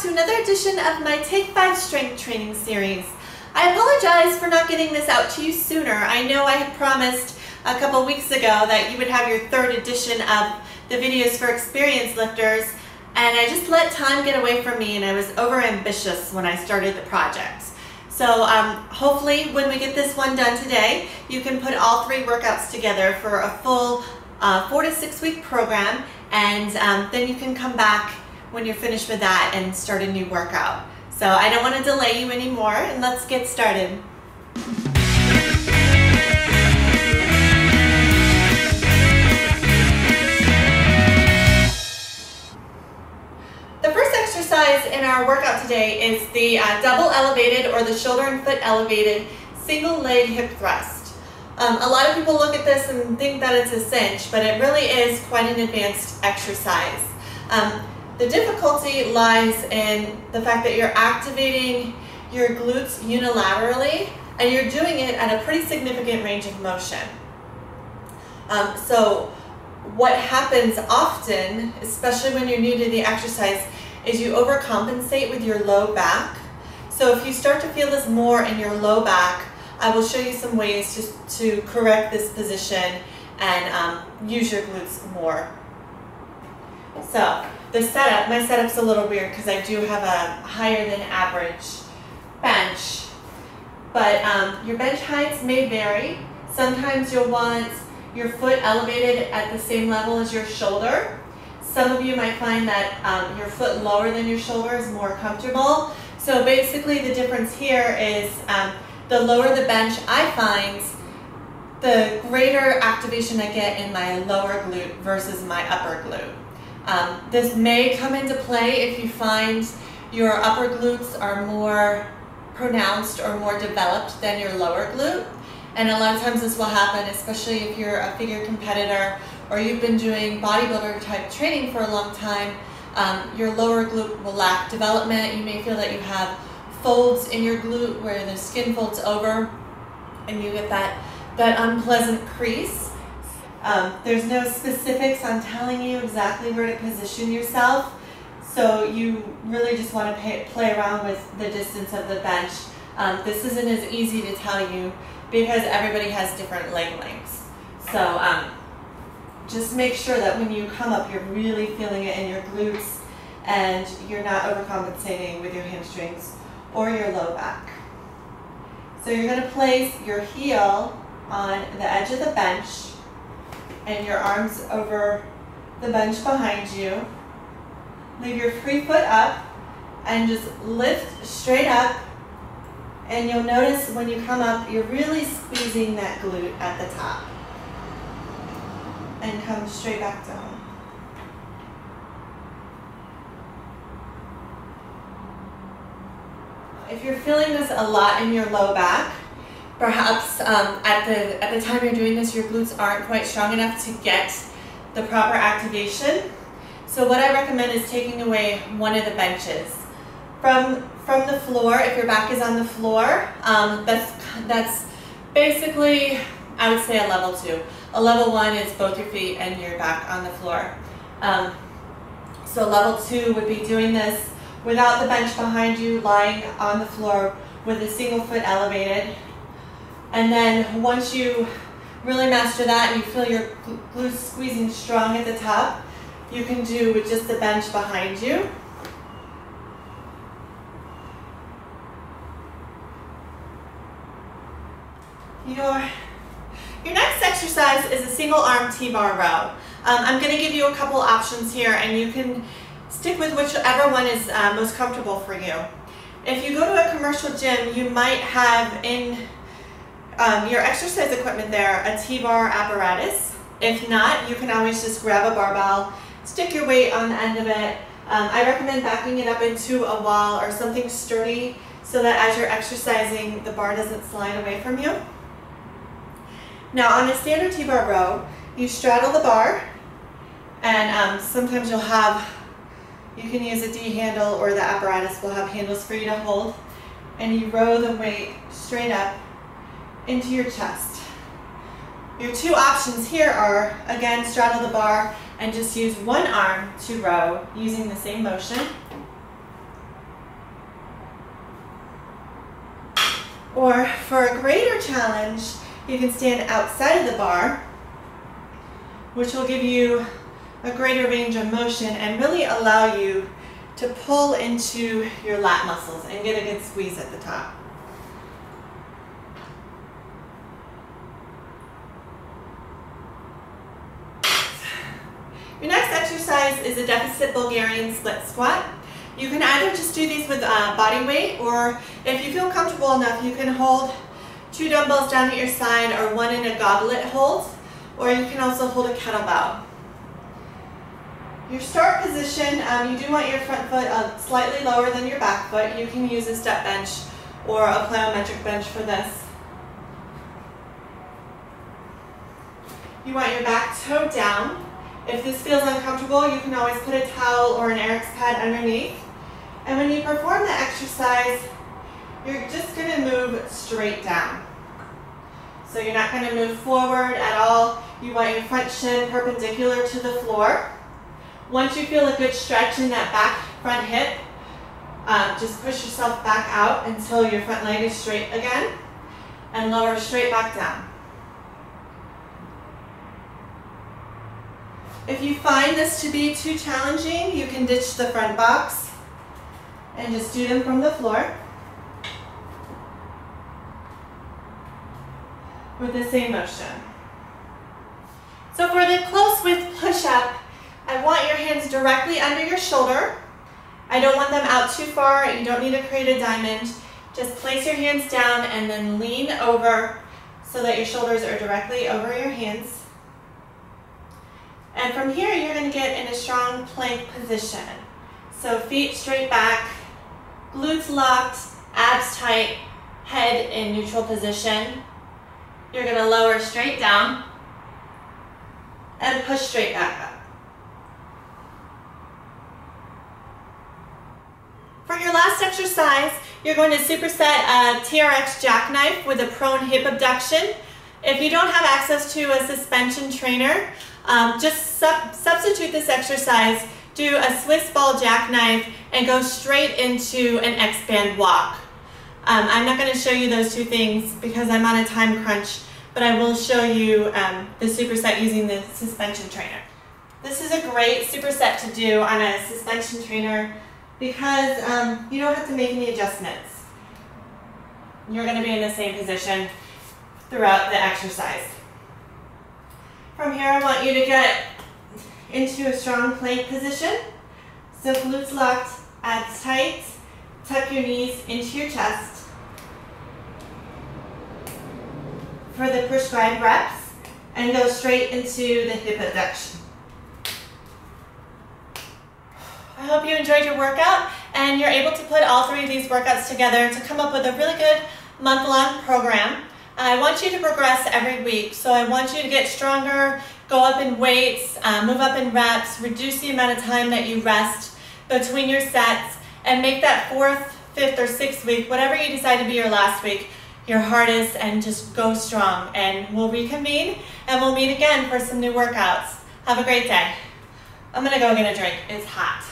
to another edition of my Take 5 Strength Training series. I apologize for not getting this out to you sooner. I know I had promised a couple weeks ago that you would have your third edition of the videos for experienced lifters, and I just let time get away from me and I was over ambitious when I started the project. So hopefully when we get this one done today, you can put all three workouts together for a full 4 to 6 week program, and then you can come back when you're finished with that and start a new workout. So I don't want to delay you anymore, and let's get started. The first exercise in our workout today is the double elevated, or the shoulder and foot elevated single leg hip thrust. A lot of people look at this and think that it's a cinch, but it really is quite an advanced exercise. The difficulty lies in the fact that you're activating your glutes unilaterally, and you're doing it at a pretty significant range of motion. So what happens often, especially when you're new to the exercise, is you overcompensate with your low back. So if you start to feel this more in your low back, I will show you some ways to correct this position and use your glutes more. So the setup, my setup's a little weird because I do have a higher than average bench, but your bench heights may vary. Sometimes you'll want your foot elevated at the same level as your shoulder. Some of you might find that your foot lower than your shoulder is more comfortable. So basically the difference here is the lower the bench I find, the greater activation I get in my lower glute versus my upper glute. This may come into play if you find your upper glutes are more pronounced or more developed than your lower glute. And a lot of times this will happen, especially if you're a figure competitor or you've been doing bodybuilder type training for a long time. Your lower glute will lack development. You may feel that you have folds in your glute where the skin folds over and you get that unpleasant crease. There's no specifics on telling you exactly where to position yourself, so you really just want to play around with the distance of the bench. This isn't as easy to tell you because everybody has different leg lengths. So just make sure that when you come up, you're really feeling it in your glutes and you're not overcompensating with your hamstrings or your low back. So you're going to place your heel on the edge of the bench and your arms over the bench behind you. Leave your free foot up and just lift straight up, and you'll notice when you come up you're really squeezing that glute at the top, and come straight back down. If you're feeling this a lot in your low back, perhaps at the time you're doing this, your glutes aren't quite strong enough to get the proper activation. So what I recommend is taking away one of the benches. From the floor, if your back is on the floor, that's basically, I would say, a level 2. A level 1 is both your feet and your back on the floor. So level 2 would be doing this without the bench behind you, lying on the floor with a single foot elevated. And then once you really master that and you feel your glutes squeezing strong at the top, you can do with just the bench behind you. Your next exercise is a single arm T-bar row. I'm going to give you a couple options here, and you can stick with whichever one is most comfortable for you. If you go to a commercial gym, you might have in your exercise equipment there a T-bar apparatus. If not, you can always just grab a barbell, stick your weight on the end of it. I recommend backing it up into a wall or something sturdy so that as you're exercising, the bar doesn't slide away from you. Now on a standard T-bar row, you straddle the bar, and sometimes you can use a D handle, or the apparatus will have handles for you to hold, and you row the weight straight up into your chest. Your two options here are, again, straddle the bar and just use one arm to row using the same motion. Or for a greater challenge, you can stand outside of the bar, which will give you a greater range of motion and really allow you to pull into your lat muscles and get a good squeeze at the top. Your next exercise is a deficit Bulgarian split squat. You can either just do these with body weight, or if you feel comfortable enough, you can hold 2 dumbbells down at your side or 1 in a goblet hold, or you can also hold a kettlebell. Your start position, you do want your front foot slightly lower than your back foot. You can use a step bench or a plyometric bench for this. You want your back toe down. If this feels uncomfortable, you can always put a towel or an Eric's pad underneath. And when you perform the exercise, you're just going to move straight down. So you're not going to move forward at all. You want your front shin perpendicular to the floor. Once you feel a good stretch in that back front hip, just push yourself back out until your front leg is straight again, and lower straight back down. If you find this to be too challenging, you can ditch the front box and just do them from the floor with the same motion. So for the close width push-up, I want your hands directly under your shoulder. I don't want them out too far. You don't need to create a diamond. Just place your hands down and then lean over so that your shoulders are directly over your hands. And from here, you're going to get in a strong plank position. So feet straight back, glutes locked, abs tight, head in neutral position. You're going to lower straight down and push straight back up. For your last exercise, you're going to superset a TRX jackknife with a prone hip abduction. If you don't have access to a suspension trainer, just substitute this exercise, do a Swiss ball jackknife, and go straight into an X-band walk. I'm not going to show you those two things because I'm on a time crunch, but I will show you the superset using the suspension trainer. This is a great superset to do on a suspension trainer because you don't have to make any adjustments. You're going to be in the same position throughout the exercise. From here, I want you to get into a strong plank position. So glutes locked, abs tight, tuck your knees into your chest. For the prescribed reps, and go straight into the hip abduction. I hope you enjoyed your workout and you're able to put all 3 of these workouts together to come up with a really good month-long program. I want you to progress every week, so I want you to get stronger, go up in weights, move up in reps, reduce the amount of time that you rest between your sets, and make that 4th, 5th, or 6th week, whatever you decide to be your last week, your hardest, and just go strong. And we'll reconvene and we'll meet again for some new workouts. Have a great day. I'm gonna go get a drink. It's hot.